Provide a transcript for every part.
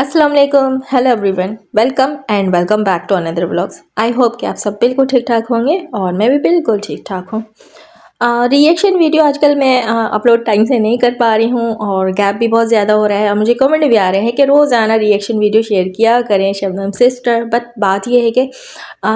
अस्सलाम वालेकुम, hello everyone, welcome and welcome back to another vlogs. I hope कि आप सब बिल्कुल ठीक ठाक होंगे और मैं भी बिल्कुल ठीक ठाक हूँ। रिएक्शन वीडियो आजकल मैं अपलोड टाइम से नहीं कर पा रही हूँ और गैप भी बहुत ज़्यादा हो रहा है और मुझे कमेंट भी आ रहे हैं कि रोज़ाना रिएक्शन वीडियो शेयर किया करें शबनम सिस्टर। बट बात यह है कि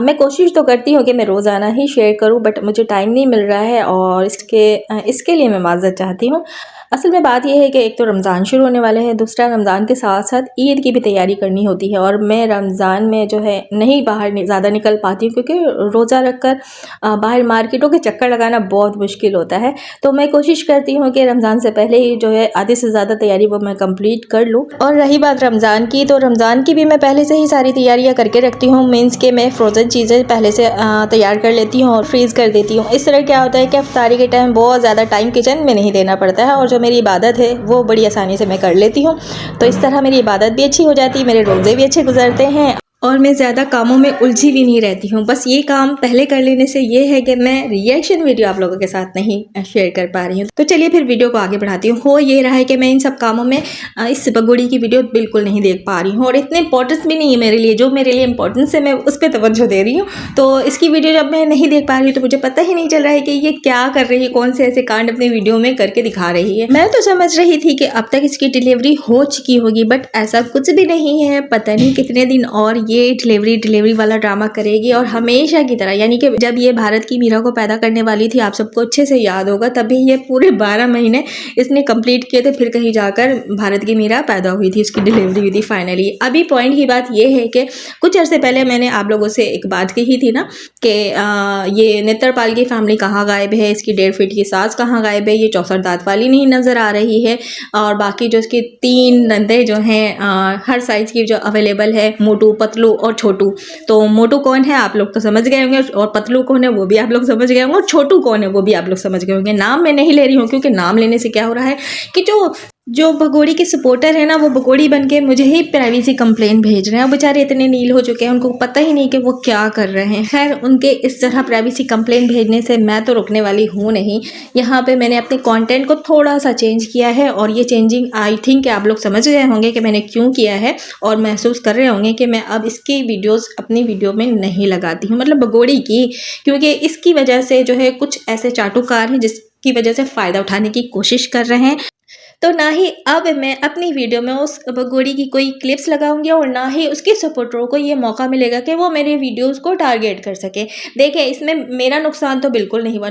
मैं कोशिश तो करती हूँ कि मैं रोज़ाना ही शेयर करूँ, बट मुझे टाइम नहीं मिल रहा है और इसके लिए मैं माज़रत चाहती हूँ। असल में बात यह है कि एक तो रमज़ान शुरू होने वाले हैं, दूसरा रमज़ान के साथ साथ ईद की भी तैयारी करनी होती है और मैं रमज़ान में जो है नहीं बाहर ज़्यादा निकल पाती हूँ, क्योंकि रोज़ा रख कर बाहर मार्केटों के चक्कर लगाना बहुत मुश्किल होता है। तो मैं कोशिश करती हूँ कि रमज़ान से पहले ही जो है आधे से ज़्यादा तैयारी वो मैं कंप्लीट कर लूँ। और रही बात रमज़ान की, तो रमज़ान की भी मैं पहले से ही सारी तैयारियाँ करके रखती हूँ। मीन्स के मैं फ्रोज़न चीज़ें पहले से तैयार कर लेती हूँ और फ्रीज़ कर देती हूँ। इस तरह क्या होता है कि इफ्तारी के टाइम बहुत ज़्यादा टाइम किचन में नहीं देना पड़ता है और जो मेरी इबादत है वो बड़ी आसानी से मैं कर लेती हूँ। तो इस तरह मेरी इबादत भी अच्छी हो जाती है, मेरे रोज़े भी अच्छे गुजरते हैं और मैं ज़्यादा कामों में उलझी भी नहीं रहती हूँ। बस ये काम पहले कर लेने से ये है कि मैं रिएक्शन वीडियो आप लोगों के साथ नहीं शेयर कर पा रही हूँ। तो चलिए फिर वीडियो को आगे बढ़ाती हूँ। हो ये रहा है कि मैं इन सब कामों में इस बगोड़ी की वीडियो बिल्कुल नहीं देख पा रही हूँ और इतने इंपॉर्टेंस भी नहीं है मेरे लिए। जो मेरे लिए इंपॉर्टेंस है मैं उस पर तवज्जो दे रही हूँ। तो इसकी वीडियो जब मैं नहीं देख पा रही हूँ तो मुझे पता ही नहीं चल रहा है कि ये क्या कर रही है, कौन से ऐसे कांड अपनी वीडियो में करके दिखा रही है। मैं तो समझ रही थी कि अब तक इसकी डिलीवरी हो चुकी होगी, बट ऐसा कुछ भी नहीं है। पता नहीं कितने दिन और ये डिलीवरी वाला ड्रामा करेगी और हमेशा की तरह, यानी कि जब ये भारत की मीरा को पैदा करने वाली थी, आप सबको अच्छे से याद होगा, तभी ये पूरे 12 महीने इसने कंप्लीट किए थे, फिर कहीं जाकर भारत की मीरा पैदा हुई थी, उसकी डिलीवरी हुई थी फाइनली। अभी पॉइंट की बात ये है कि कुछ अर्से पहले मैंने आप लोगों से एक बात कही थी ना कि ये नेत्रपाल की फैमिली कहाँ गायब है, इसकी 1.5 फीट की सास कहाँ गायब है, ये 64 दांत वाली नहीं नज़र आ रही है और बाकी जो इसकी 3 नंदे जो हैं हर साइज़ की जो अवेलेबल है, मोटू, पतलू और छोटू। तो मोटू कौन है आप लोग तो समझ गए होंगे और पतलू कौन है वो भी आप लोग समझ गए होंगे और छोटू कौन है वो भी आप लोग समझ गए होंगे। नाम मैं नहीं ले रही हूँ क्योंकि नाम लेने से क्या हो रहा है कि जो भगोड़ी के सपोर्टर है ना, वो भगोड़ी बन के मुझे ही प्राइवेसी कंप्लेन भेज रहे हैं। बेचारे इतने नील हो चुके हैं, उनको पता ही नहीं कि वो क्या कर रहे हैं। खैर, उनके इस तरह प्राइवेसी कंप्लेन भेजने से मैं तो रुकने वाली हूँ नहीं। यहाँ पे मैंने अपने कंटेंट को थोड़ा सा चेंज किया है और ये चेंजिंग आई थिंक आप लोग समझ गए होंगे कि मैंने क्यों किया है और महसूस कर रहे होंगे कि मैं अब इसकी वीडियोस अपनी वीडियो में नहीं लगाती हूँ, मतलब भगोड़ी की, क्योंकि इसकी वजह से जो है कुछ ऐसे चाटुकार हैं जिसकी वजह से फ़ायदा उठाने की कोशिश कर रहे हैं। तो ना ही अब मैं अपनी वीडियो में उस भगोड़ी की कोई क्लिप्स लगाऊंगी और ना ही उसके सपोर्टरों को ये मौका मिलेगा कि वो मेरे वीडियोस को टारगेट कर सके। देखिए, इसमें मेरा नुकसान तो बिल्कुल नहीं हुआ।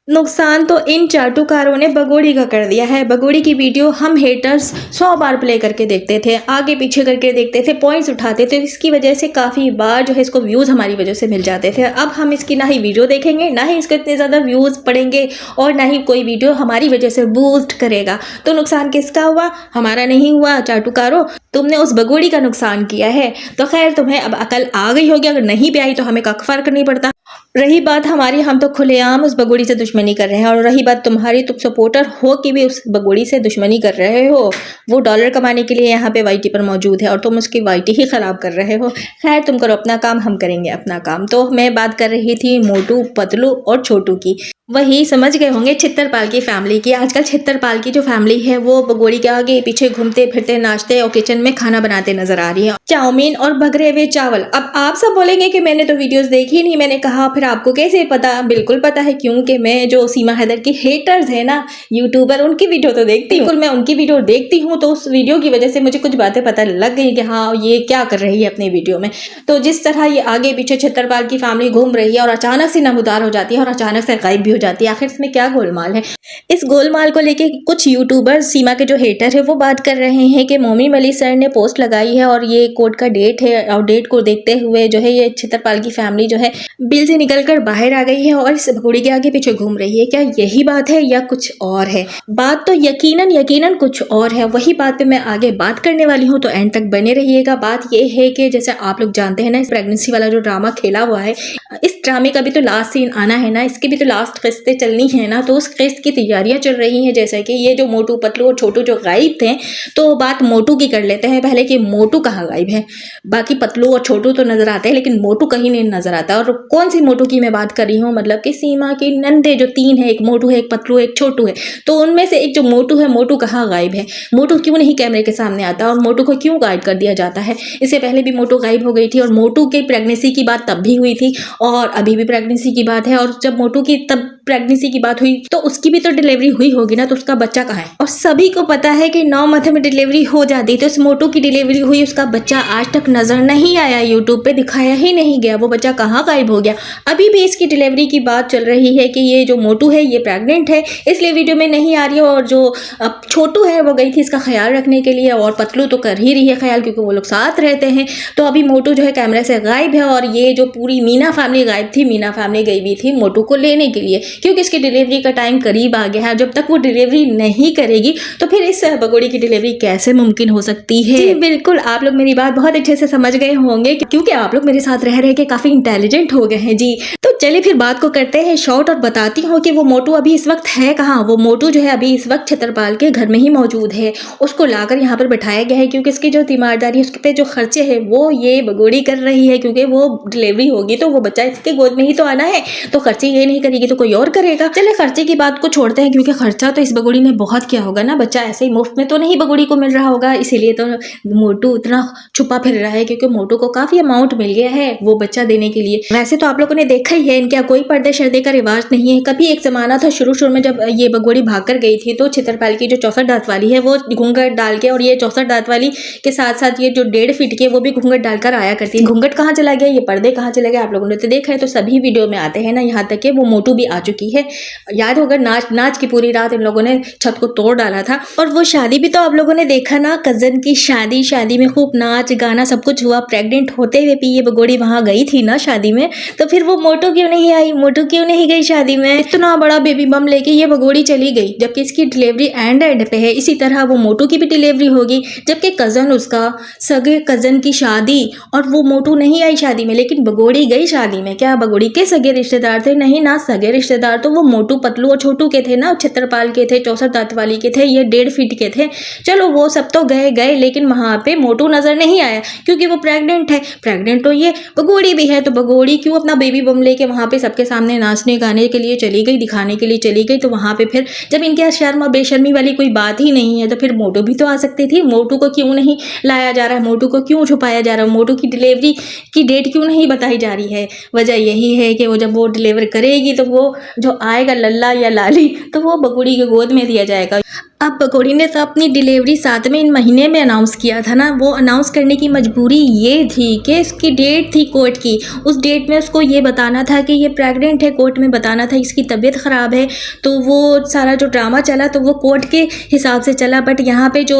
नुकसान तो इन चाटुकारों ने भगोड़ी का कर दिया है। भगोड़ी की वीडियो हम हेटर्स 100 बार प्ले करके देखते थे, आगे पीछे करके देखते थे, पॉइंट्स उठाते थे। इसकी वजह से काफ़ी बार जो है इसको व्यूज़ हमारी वजह से मिल जाते थे। अब हम इसकी ना ही वीडियो देखेंगे, ना ही इसके इतने ज़्यादा व्यूज़ पड़ेंगे और ना ही कोई वीडियो हमारी वजह से बूस्ट करेगा। तो नुकसान किसका हुआ? हमारा नहीं हुआ। चाटुकारों, तुमने उस भगोड़ी का नुकसान किया है। तो खैर, तुम्हें अब अकल आ गई होगी, अगर नहीं भी आई तो हमें कख फर्क नहीं पड़ता। रही बात हमारी, हम तो खुलेआम उस भगोड़ी से दुश्मनी कर रहे हैं और रही बात तुम्हारी, तुम सपोर्टर हो कि भी उस भगोड़ी से दुश्मनी कर रहे हो। वो डॉलर कमाने के लिए यहाँ पे वाईटी पर मौजूद है और तुम उसकी वाईटी ही ख़राब कर रहे हो। खैर, तुम करो अपना काम, हम करेंगे अपना काम। तो मैं बात कर रही थी मोटू, पतलू और छोटू की। वही समझ गए होंगे छित्तरपाल की फैमिली की। आजकल छित्तरपाल की जो फैमिली है वो भगोड़ी के आगे पीछे घूमते फिरते, नाचते और किचन में खाना बनाते नजर आ रही है, चाउमीन और भगरे हुए चावल। अब आप सब बोलेंगे कि मैंने तो वीडियोस देखी नहीं। मैंने कहा फिर आपको कैसे पता? बिल्कुल पता है, क्योंकि मैं जो सीमा हैदर की हेटर्स है ना यूट्यूबर, उनकी वीडियो तो देखती हूँ। मैं उनकी वीडियो देखती हूँ तो उस वीडियो की वजह से मुझे कुछ बातें पता लग गई कि हाँ, ये क्या कर रही है अपनी वीडियो में। तो जिस तरह ये आगे पीछे छित्तरपाल की फैमिली घूम रही है और अचानक से नमूदार हो जाती है और अचानक से गायब भी हो जाती है, आखिर इसमें क्या गोलमाल है? इस गोलमाल को लेके कुछ यूट्यूबर, सीमा के जो हेटर है, वो बात कर रहे हैं कि मोमी मलिक सर ने पोस्ट लगाई है और ये कोर्ट का डेट है और डेट को देखते हुए जो है ये छित्तरपाल की फैमिली जो है बिल से निकलकर बाहर आ गई है और इस भगोड़ी के आगे पीछे घूम रही है। क्या यही बात है या कुछ और है? बात तो यकीनन कुछ और है। वही बात पे मैं आगे बात करने वाली हूँ, तो एंड तक बने रहिएगा। बात ये है कि जैसे आप लोग जानते हैं ना, इस प्रेगनेंसी वाला जो ड्रामा खेला हुआ है, इस ड्रामे का भी तो लास्ट सीन आना है ना, इसके भी तो लास्ट किस्तें चलनी है ना, तो उस किस्त की तैयारियां चल रही हैं। जैसे कि ये जो मोटू पतलू और छोटू जो गायब थे, तो बात मोटू की कर लेते हैं पहले कि मोटू कहाँ गायब है। बाकी पतलू और छोटू तो नजर आते हैं, लेकिन मोटू कहीं नहीं नजर आता। और कौन सी मोटू की मैं बात कर रही हूँ, मतलब कि सीमा की नंदे जो 3 है, एक मोटू है, एक पतलू, एक छोटू है। तो उनमें से एक जो मोटू है, मोटू कहाँ गायब है, मोटू क्यों नहीं कैमरे के सामने आता और मोटू को क्यों गायब कर दिया जाता है। इससे पहले भी मोटू गायब हो गई थी और मोटू की प्रेगनेंसी की बात तब भी हुई थी और अभी भी प्रेगनेंसी की बात है। और जब मोटू की तब प्रेगनेंसी की बात हुई तो उसकी भी तो डिलीवरी हुई होगी ना, तो उसका बच्चा कहाँ है। और सभी को पता है कि 9 मंथ में डिलीवरी हो जाती, तो इस मोटू की डिलीवरी हुई, उसका बच्चा आज तक नजर नहीं आया, यूट्यूब पे दिखाया ही नहीं गया, वो बच्चा कहाँ गायब हो गया। अभी भी इसकी डिलीवरी की बात चल रही है कि ये जो मोटू है ये प्रेग्नेंट है, इसलिए वीडियो में नहीं आ रही है। और जो छोटू है वो गई थी इसका ख्याल रखने के लिए, और पतलू तो कर ही रही है ख्याल क्योंकि वो लोग साथ रहते हैं। तो अभी मोटू जो है कैमरे से गायब है और ये जो पूरी मीना फैमिली गायब थी। मीना फैमिली गई भी थी मोटू को लेने के लिए क्योंकि इसकी डिलीवरी का टाइम करीब आ गया है। जब तक वो डिलीवरी नहीं करेगी तो फिर इस बगोड़ी की डिलीवरी कैसे मुमकिन हो सकती है। जी बिल्कुल, आप लोग मेरी बात बहुत अच्छे से समझ गए होंगे क्योंकि आप लोग मेरे साथ रह के काफी इंटेलिजेंट हो गए हैं जी। तो चलिए फिर बात को करते हैं शॉर्ट और बताती हूँ कि वो मोटू अभी इस वक्त है कहाँ। वो मोटू जो है अभी इस वक्त छतरपाल के घर में ही मौजूद है। उसको लाकर यहाँ पर बैठाया गया है क्योंकि इसकी जो तीमारदारी, उसके पे जो खर्चे है वो ये बगोड़ी कर रही है क्योंकि वो डिलीवरी होगी तो वो बच्चा इसके गोद में ही तो आना है, तो खर्चे ये नहीं करेगी तो कोई और करेगा। चले खर्चे की बात को छोड़ते हैं क्योंकि खर्चा तो इस बगोड़ी ने बहुत किया होगा ना, बच्चा ऐसे ही मुफ्त में तो नहीं बगोड़ी को मिल रहा होगा, इसीलिए तो मोटू इतना छुपा फिर रहा है क्योंकि मोटू को काफी अमाउंट मिल गया है वो बच्चा देने के लिए। वैसे तो आप लोगों ने देखा ही है इनके कोई पर्दे शर्दे का रिवाज नहीं है। कभी एक जमाना था शुरू में जब ये बगोड़ी भाग कर गई थी तो छतरपाल की जो 64 दांत वाली है वो घूंघट डाल के, और ये 64 दांत वाली के साथ साथ ये जो 1.5 फीट की है वो भी घूंघट डालकर आया करती है। घूंघट कहाँ चला गया, ये पर्दे कहाँ चले गए, आप लोगों ने तो देखा है। तो सभी वीडियो में आते हैं ना, यहाँ तक कि वो मोटू भी आ चुकी है। याद होगा नाच की पूरी रात इन लोगों ने छत को तोड़ डाला था। और वो शादी भी तो आप लोगों ने देखा ना, कजन की शादी में खूब नाच गाना सब कुछ हुआ। प्रेग्नेंट होते हुए भी ये बगोड़ी वहां गई थी ना शादी में, तो फिर वो मोटू क्यों नहीं आई, मोटू क्यों नहीं गई शादी में। इतना बड़ा बेबी बम लेके ये बगोड़ी चली गई जबकि इसकी डिलीवरी एंड पे है। इसी तरह वो मोटू की भी डिलीवरी होगी जबकि कजन, उसका सगे कजन की शादी, और वो मोटू नहीं आई शादी में लेकिन बगोड़ी गई शादी में। क्या बगोड़ी के सगे रिश्तेदार थे? नहीं ना, सगे रिश्तेदार तो वो मोटू पतलू और छोटू के थे ना, छतरपाल के थे, 64 दांत वाली के थे, ये 1.5 फीट के थे। चलो वो सब तो गए लेकिन वहां पे मोटू नजर नहीं आया क्योंकि वो प्रेग्नेंट है। प्रेग्नेंट तो ये बगोड़ी भी है, तो बगोड़ी क्यों अपना बेबी बम लेके वहां पे सबके सामने नाचने गाने के लिए चली गई, दिखाने के लिए चली गई। तो वहां पे फिर जब इनके शर्म और बेशर्मी वाली कोई बात ही नहीं है तो फिर मोटू भी तो आ सकती थी। मोटू को क्यों नहीं लाया जा रहा है, मोटू को क्यों छुपाया जा रहा है, मोटू की डिलीवरी की डेट क्यों नहीं बताई जा रही है? वजह यही है कि वो जब वो डिलीवर करेगी तो वो जो आएगा लल्ला या लाली तो वो बगोड़ी के गोद में दिया जाएगा। अब बगोड़ी ने तो अपनी डिलीवरी 7वें महीने में अनाउंस किया था ना। वो अनाउंस करने की मजबूरी ये थी कि इसकी डेट थी कोर्ट की, उस डेट में उसको ये बताना था कि ये प्रेग्नेंट है, कोर्ट में बताना था इसकी तबीयत ख़राब है। तो वो सारा जो ड्रामा चला तो वो कोर्ट के हिसाब से चला, बट यहाँ पे जो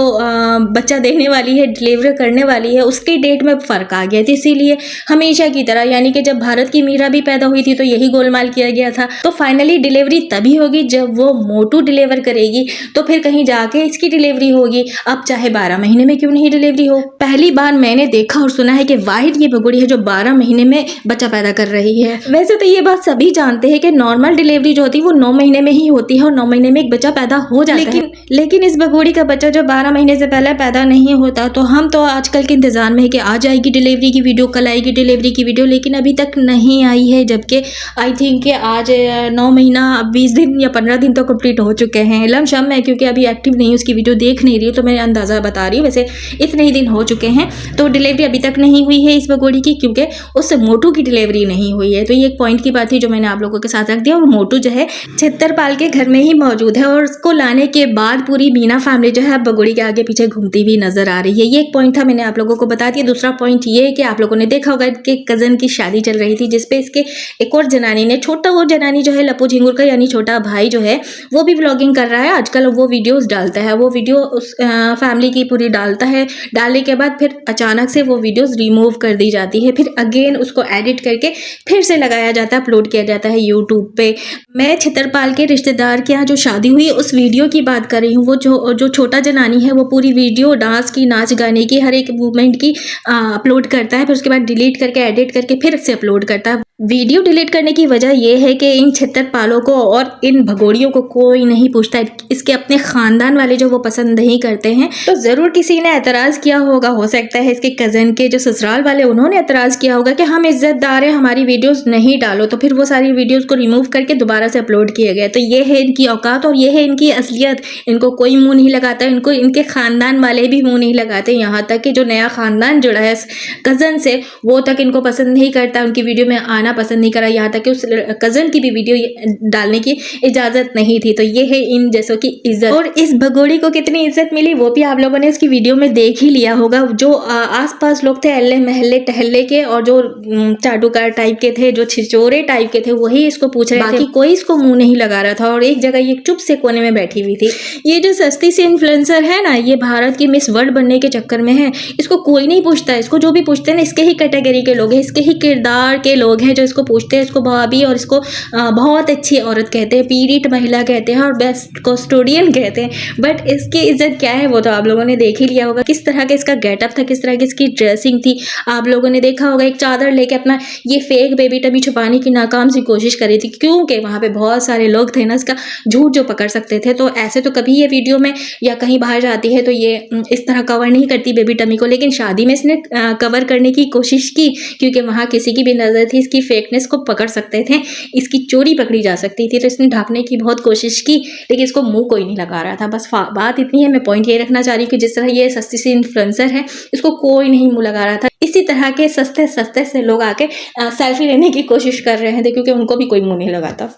बच्चा देने वाली है, डिलीवर करने वाली है, उसकी डेट में फ़र्क आ गया था। इसीलिए हमेशा की तरह, यानी कि जब भारत की मीरा भी पैदा हुई थी तो यही गोलमाल किया गया था। तो फाइनली डिलीवरी तभी होगी जब वो मोटू डिलीवर करेगी, तो फिर कहीं जाके इसकी डिलीवरी होगी। अब चाहे 12 महीने में क्यों नहीं डिलीवरी हो। पहली बार मैंने देखा और सुना है कि वाहिद ये बगोड़ी है जो 12 महीने में बच्चा पैदा कर रही है। वैसे तो ये बात सभी जानते हैं कि नॉर्मल डिलीवरी जो होती है वो 9 महीने में ही होती है और 9 महीने में एक बच्चा पैदा हो जाता है। लेकिन इस बगोड़ी का बच्चा जो 12 महीने से पहले पैदा नहीं होता, तो हम तो आजकल के इंतजार में है कि आ जाएगी डिलीवरी की वीडियो, कल आएगी डिलीवरी की वीडियो, लेकिन अभी तक नहीं आई है। जबकि आई थिंक कि आज 9 महीना 20 दिन या 15 दिन तो कंप्लीट हो चुके हैं। लमशम है क्योंकि अभी एक्टिव नहीं, उसकी वीडियो देख नहीं रही हूँ तो मैं अंदाज़ा बता रही हूँ। वैसे इतने ही दिन हो चुके हैं तो डिलीवरी अभी तक नहीं हुई है इस बगोड़ी की क्योंकि उस मोटू की डिलीवरी नहीं हुई है। तो ये एक पॉइंट की बात थी जो मैंने आप लोगों के साथ रख दिया। और मोटू जो है छतरपाल के घर में ही मौजूद है और उसको लाने के बाद पूरी मीना फैमिली जो है बगोड़ी के आगे पीछे घूमती हुई नजर आ रही है। ये एक पॉइंट था, मैंने आप लोगों को बता दिया। दूसरा पॉइंट ये है कि आप लोगों ने देखा होगा कि कजन की शादी चल रही थी जिसपे इसके एक और जनानी ने, छोटा वो जनानी जो है लप्पू झिंगुर का यानी छोटा भाई जो है वो भी व्लॉगिंग कर रहा है आजकल। वो वीडियोस डालता है, वो वीडियो उस फैमिली की पूरी डालता है। डालने के बाद फिर अचानक से वो वीडियोस रिमूव कर दी जाती है, फिर अगेन उसको एडिट करके फिर से लगाया जाता है, अपलोड किया जाता है यूट्यूब पे। मैं छतरपाल के रिश्तेदार के यहाँ जो शादी हुई उस वीडियो की बात कर रही हूँ। वो जो छोटा जनानी है वो पूरी वीडियो डांस की, नाच गाने की, हर एक मूवमेंट की अपलोड करता है, फिर उसके बाद डिलीट करके एडिट करके फिर से अपलोड करता है। वीडियो डिलीट करने की वजह यह है कि इन छत्तरपालों को और इन भगोड़ियों को कोई नहीं पूछता है। इसके अपने ख़ानदान वाले जो वो पसंद नहीं करते हैं, तो ज़रूर किसी ने एतराज़ किया होगा। हो सकता है इसके कज़न के जो ससुराल वाले उन्होंने एतराज़ किया होगा कि हम इज़्ज़तदार हैं, हमारी वीडियोस नहीं डालो, तो फिर वो सारी वीडियोस को रिमूव करके दोबारा से अपलोड किए गए। तो ये है इनकी औकात और ये है इनकी असलियत। इनको कोई मुँह नहीं लगाता, इनको इनके ख़ानदान वाले भी मुँह नहीं लगाते। यहाँ तक कि जो नया ख़ानदान जुड़ा है कज़न से, वो तक इनको पसंद नहीं करता, उनकी वीडियो में आना पसंद नहीं करा। यहाँ तक कि उस कज़न की भी वीडियो डालने की इजाज़त नहीं थी। तो ये है इन जैसों की इज्जत। और इस भगोड़ी को कितनी इज्जत मिली वो भी आप लोगों ने इसकी वीडियो में देख ही लिया होगा। जो आसपास लोग थे अल्ले महल्ले टहल्ले के और जो चाटुकार टाइप के थे, जो छिचोरे टाइप के थे, वही इसको पूछ रहे थे, बाकी कोई इसको मुंह नहीं लगा रहा था। और एक जगह ये चुप से कोने में बैठी हुई थी। ये जो सस्ती सी इन्फ्लुएंसर है ना, ये भारत की मिस वर्ल्ड बनने के चक्कर में है। इसको कोई नहीं पूछता। इसको जो भी पूछते हैं ना, इसके ही कैटेगरी के लोग हैं, इसके ही किरदार के लोग हैं जो इसको पूछते हैं। इसको भाभी और इसको बहुत अच्छी औरत कहते हैं, पीरियड महिला कहते हैं और बेस्ट कस्टोडियन कहते हैं। बट इसकी इज्जत क्या है वो तो आप लोगों ने देख ही लिया होगा। किस तरह का इसका गेटअप था, किस तरह की इसकी ड्रेसिंग थी, आप लोगों ने देखा होगा। एक चादर लेके अपना ये फेक बेबी टमी छुपाने की नाकाम सी कोशिश करी थी, क्योंकि वहाँ पे बहुत सारे लोग थे ना इसका झूठ जो पकड़ सकते थे। तो ऐसे तो कभी ये वीडियो में या कहीं बाहर जाती है तो ये इस तरह कवर नहीं करती बेबी टमी को, लेकिन शादी में इसने कवर करने की कोशिश की, क्योंकि वहाँ किसी की भी नज़र थी, इसकी फेकनेस को पकड़ सकते थे, इसकी चोरी पकड़ी जा सकती थी। तो इसने ढकने की बहुत कोशिश की, लेकिन इसको मुंह कोई नहीं लगा रहा था। बस बात इतनी है। मैं पॉइंट ये रखना चाह रही हूँ कि जिस तरह ये सस्ती सी इन्फ्लुएंसर है, इसको कोई नहीं मुंह लगा रहा था। इसी तरह के सस्ते सस्ते से लोग आके सेल्फी लेने की कोशिश कर रहे थे, क्योंकि उनको भी कोई मुंह नहीं लगाता।